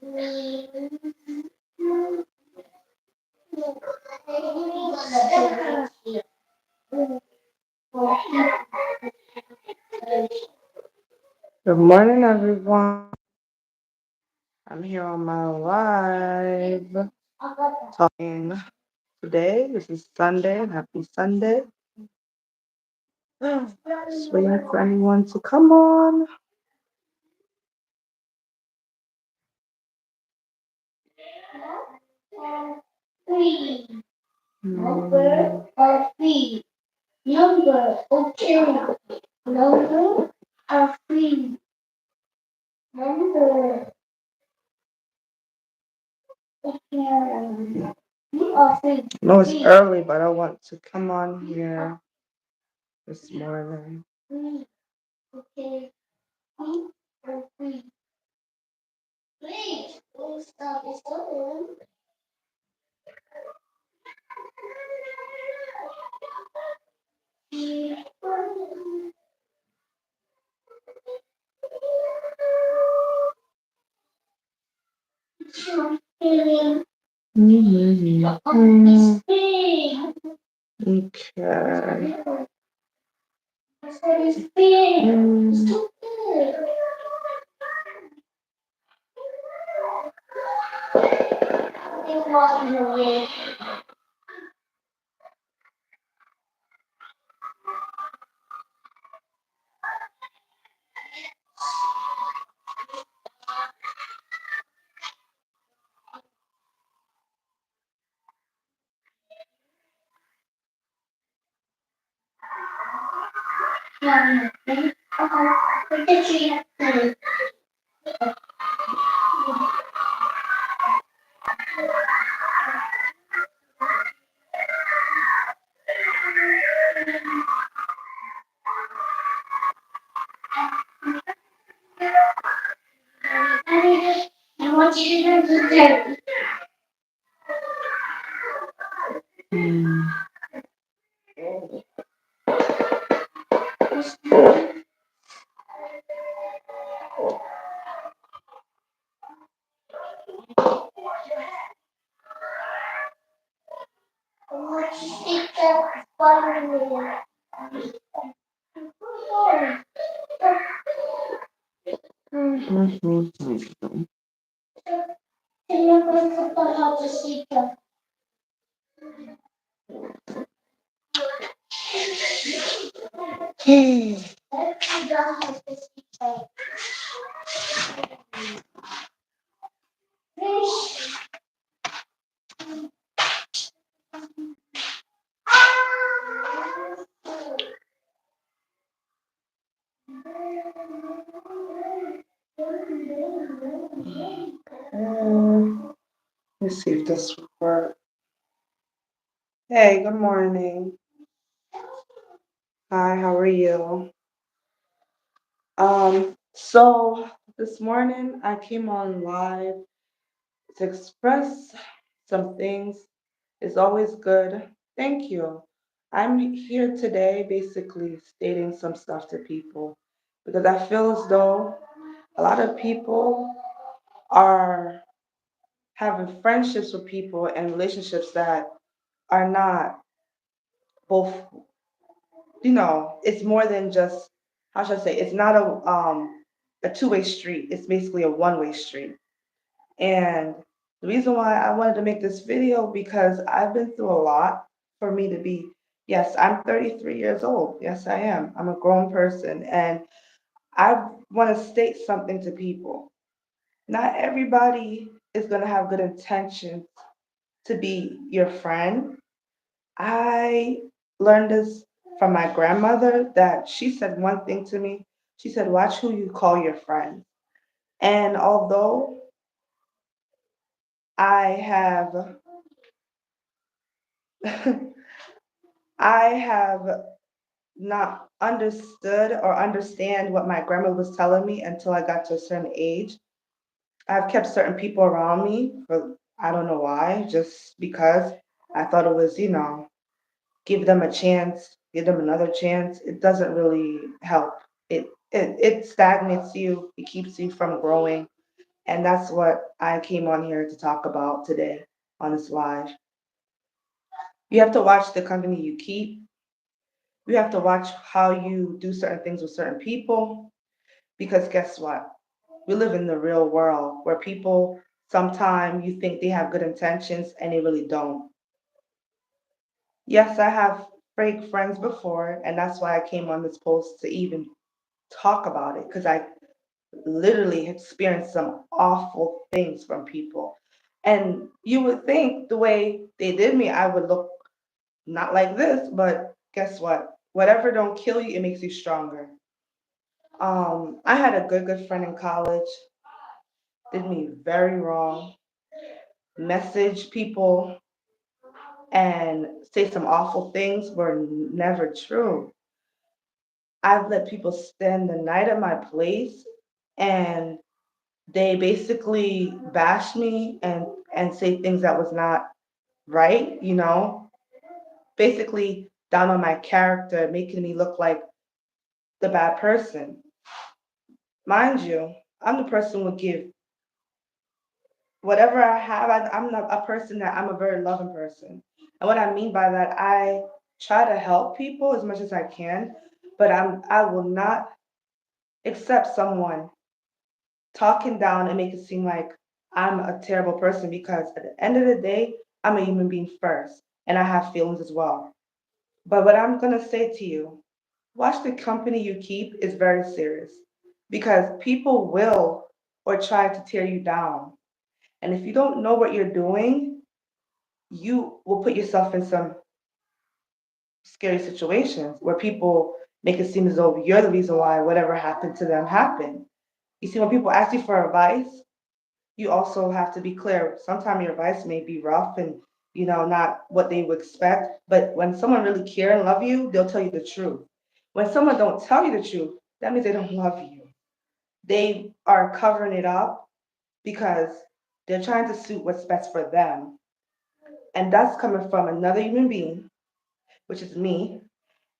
Good morning, everyone. I'm here on my live talking today. This is Sunday. Happy Sunday. Just waiting for anyone to come on. No, it's early, but I want to come on here this morning. Mhm. Okay. Mm. Mm. Mhm. Let's see if this will work. Hey, good morning. Hi, how are you? So this morning I came on live to express some things. It's always good. Thank you. I'm here today basically stating some stuff to people because I feel as though a lot of people are having friendships with people and relationships that are not both, it's more than just, how should I say, it's not a two-way street. It's basically a one-way street. And the reason why I wanted to make this video because I've been through a lot for me to be, yes, I'm 33 years old. Yes, I am. I'm a grown person. And I want to state something to people. Not everybody is going to have good intentions to be your friend. I learned this from my grandmother that she said one thing to me. She said, watch who you call your friend. And although I have I have not understood or understand what my grandma was telling me until I got to a certain age. I've kept certain people around me for I don't know why, just because I thought it was, give them a chance, give them another chance. It doesn't really help. It stagnates you. It keeps you from growing. And that's what I came on here to talk about today on this live. You have to watch the company you keep. You have to watch how you do certain things with certain people. Because guess what? We live in the real world where people sometimes you think they have good intentions and they really don't. Yes, I have fake friends before, and that's why I came on this post to even talk about it because I literally experienced some awful things from people. And you would think the way they did me, I would look not like this, but guess what? Whatever don't kill you, it makes you stronger. I had a good friend in college, did me very wrong, message people and say some awful things were never true. I've let people spend the night at my place and they basically bash me and say things that was not right, basically down on my character, making me look like the bad person. Mind you, I'm the person who would give whatever I have. I'm not a person that I'm a very loving person. And what I mean by that, I try to help people as much as I can, but I will not accept someone talking down and make it seem like I'm a terrible person because at the end of the day, I'm a human being first and I have feelings as well. But what I'm going to say to you, watch the company you keep is very serious because people will or try to tear you down. And if you don't know what you're doing, you will put yourself in some scary situations where people make it seem as though you're the reason why whatever happened to them happened. You see, when people ask you for advice, you also have to be clear. Sometimes your advice may be rough and not what they would expect. But when someone really care and love you, they'll tell you the truth. When someone don't tell you the truth, that means they don't love you. They are covering it up because they're trying to suit what's best for them. And that's coming from another human being, which is me.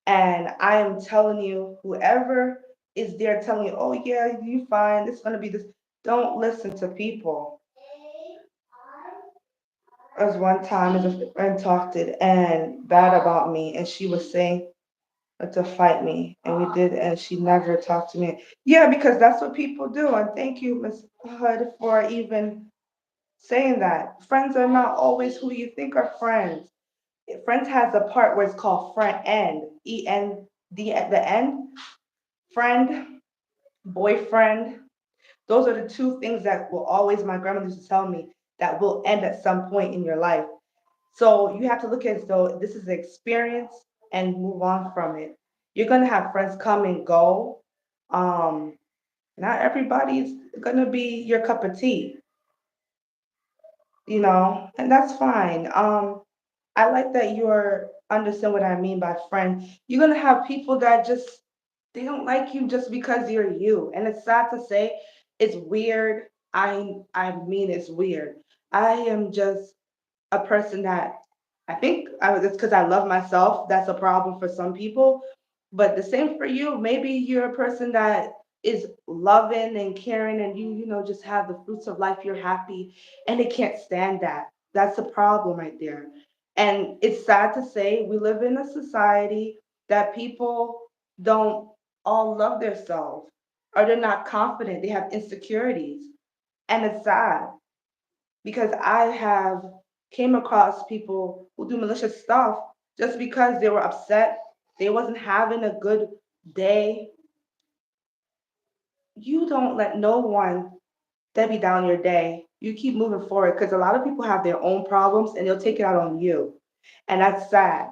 And I am telling you, whoever is there telling you, oh yeah, you fine, it's gonna be this. Don't listen to people. There was one time a friend talked it and bad about me, and she was saying to fight me, and we did, and she never talked to me. Yeah, because that's what people do. And thank you, Miss Hood, for even saying that. Friends are not always who you think are friends. Friends has a part where it's called friend end, END at the end. Friend, boyfriend. Those are the two things that will always, my grandmother used to tell me, that will end at some point in your life. So you have to look at it as though this is an experience and move on from it. You're gonna have friends come and go. Um, Not everybody's gonna be your cup of tea, and that's fine. I like that you're understand what I mean by friend. You're gonna have people that just they don't like you just because you're you. And it's sad to say, it's weird. I mean it's weird. I am just a person that it's because I love myself. That's a problem for some people. But the same for you. Maybe you're a person that is loving and caring and you just have the fruits of life. You're happy and they can't stand that. That's a problem right there. And it's sad to say we live in a society that people don't all love themselves or they're not confident. They have insecurities. And it's sad because I have came across people who do malicious stuff just because they were upset, they wasn't having a good day. You don't let no one Debbie down your day. You keep moving forward because a lot of people have their own problems and they'll take it out on you. And that's sad.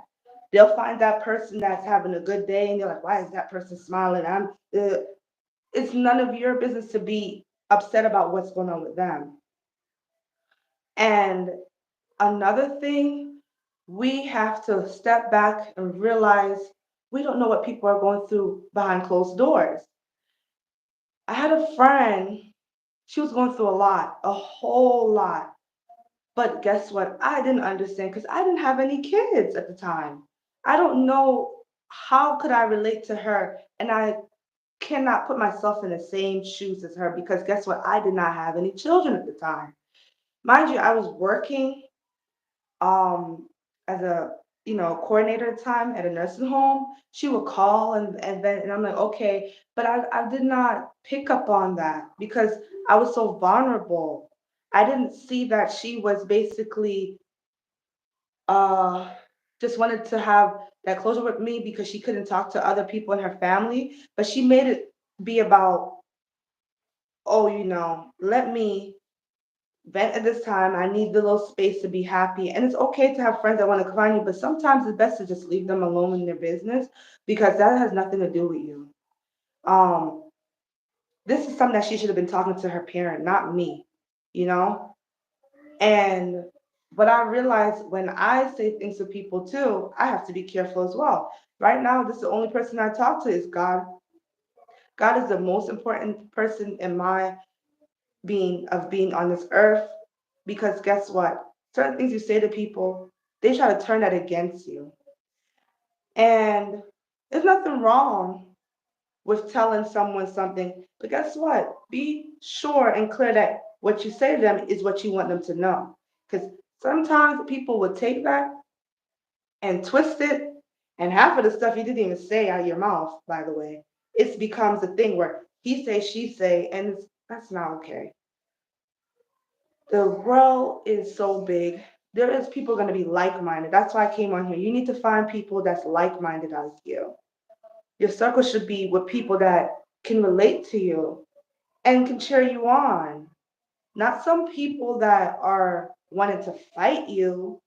They'll find that person that's having a good day and they're like, why is that person smiling? It's none of your business to be upset about what's going on with them. And another thing, we have to step back and realize we don't know what people are going through behind closed doors. I had a friend, she was going through a lot, a whole lot. But guess what? I didn't understand because I didn't have any kids at the time. I don't know how could I relate to her. And I cannot put myself in the same shoes as her because guess what? I did not have any children at the time. Mind you, I was working um as a coordinator at the time at a nursing home. She would call and I'm like, okay, but I did not pick up on that because I was so vulnerable. I didn't see that she was basically uh just wanted to have that closure with me because she couldn't talk to other people in her family, but she made it be about, oh, let me vent at this time. I need the little space to be happy. And it's okay to have friends that want to confine you, but sometimes it's best to just leave them alone in their business because that has nothing to do with you. Um, this is something that she should have been talking to her parent, not me, you know? And but I realize when I say things to people too, I have to be careful as well. Right now, this is the only person I talk to is God. God is the most important person in my being on this earth because guess what? Certain things you say to people, they try to turn that against you. And there's nothing wrong with telling someone something, but guess what? Be sure and clear that what you say to them is what you want them to know. Because sometimes people will take that and twist it, and half of the stuff you didn't even say out of your mouth, by the way, it becomes a thing where he say, she say, and that's not okay. The world is so big. There is people going to be like-minded. That's why I came on here. You need to find people that's like-minded as you. Your circle should be with people that can relate to you and can cheer you on. Not some people that are wanting to fight you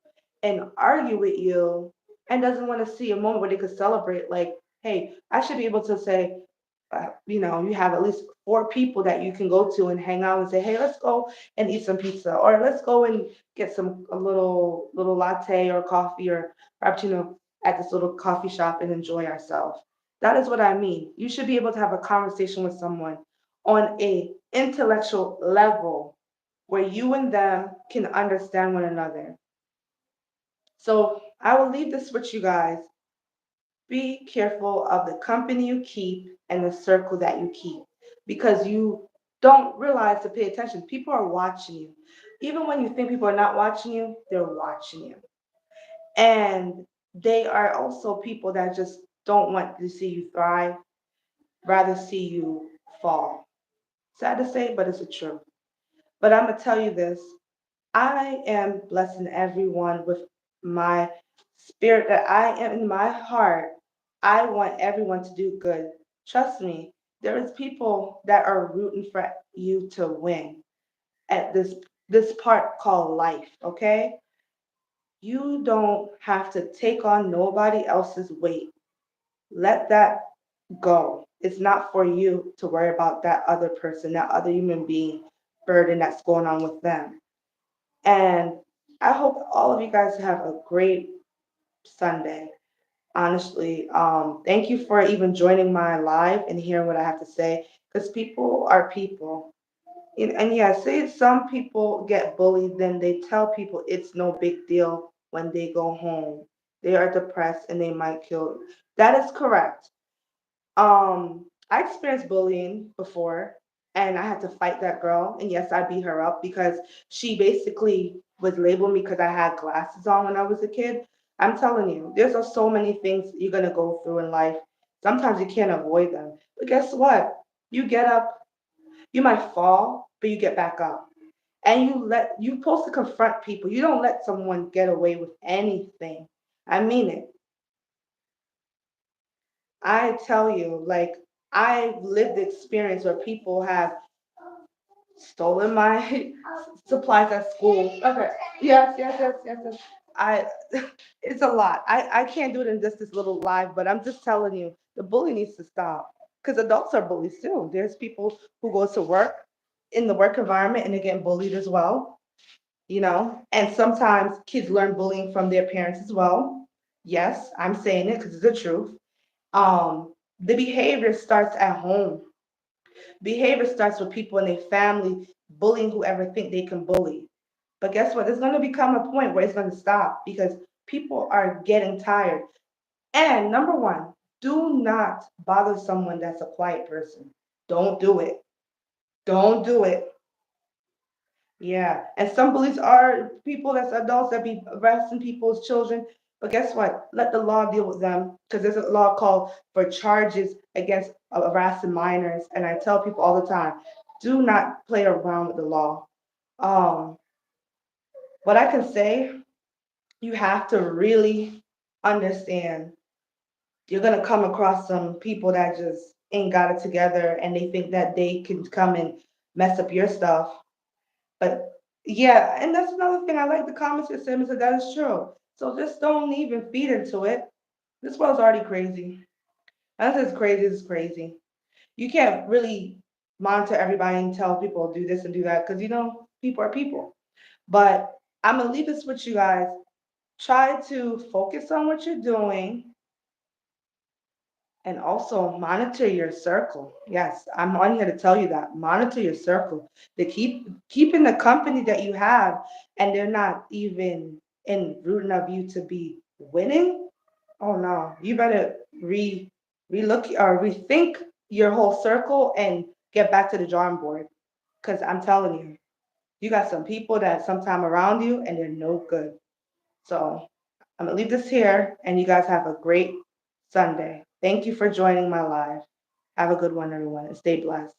and argue with you and doesn't want to see a moment where they could celebrate. Like, hey, I should be able to say, you have at least four people that you can go to and hang out and say, hey, let's go and eat some pizza, or let's go and get a little latte or coffee or frappuccino at this little coffee shop and enjoy ourselves. That is what I mean. You should be able to have a conversation with someone on a intellectual level where you and them can understand one another. So I will leave this with you guys. Be careful of the company you keep and the circle that you keep because you don't realize to pay attention. People are watching you. Even when you think people are not watching you, they're watching you. And they are also people that just don't want to see you thrive, rather see you fall. Sad to say, but it's the truth. But I'm going to tell you this. I am blessing everyone with my spirit that I am in my heart. I want everyone to do good. Trust me, there is people that are rooting for you to win at this part called life, okay? You don't have to take on nobody else's weight. Let that go. It's not for you to worry about that other person, that other human being burden that's going on with them. And I hope all of you guys have a great Sunday. Honestly, thank you for even joining my live and hearing what I have to say. Because people are people, and yeah, say some people get bullied, then they tell people it's no big deal when they go home. They are depressed and they might kill. That is correct. I experienced bullying before, and I had to fight that girl. And yes, I beat her up because she basically was labeling me because I had glasses on when I was a kid. I'm telling you, there's so many things you're gonna go through in life. Sometimes you can't avoid them. But guess what? You get up, you might fall, but you get back up. And you're supposed to confront people. You don't let someone get away with anything. I mean it. I tell you, like I've lived the experience where people have stolen my supplies at school. Okay. Yes. I it's a lot. I can't do it in just this little live, but I'm just telling you, the bullying needs to stop. Because adults are bullies too. There's people who go to work in the work environment and they're getting bullied as well, And sometimes kids learn bullying from their parents as well. Yes, I'm saying it because it's the truth. The behavior starts at home. Behavior starts with people in their family bullying whoever think they can bully. But guess what? There's going to become a point where it's going to stop because people are getting tired. And number one, Do not bother someone that's a quiet person. Don't do it. Don't do it. Yeah. And some police are people that's adults that be arresting people's children. But guess what? Let the law deal with them because there's a law called for charges against harassing minors. And I tell people all the time, do not play around with the law. Um, what I can say, you have to really understand you're gonna come across some people that just ain't got it together and they think that they can come and mess up your stuff. But yeah, and that's another thing. I like the comments that said that is true. So just don't even feed into it. This world's already crazy. That's as crazy as crazy. You can't really monitor everybody and tell people do this and do that because people are people. But I'm gonna leave this with you guys. Try to focus on what you're doing and also monitor your circle. Yes, I'm on here to tell you that. Monitor your circle. To keeping the company that you have and they're not even in rooting of you to be winning. Oh no. You better relook or rethink your whole circle and get back to the drawing board. Cause I'm telling you, you got some people that sometime around you and they're no good. So I'm gonna leave this here, and you guys have a great Sunday. Thank you for joining my live. Have a good one, everyone, and stay blessed.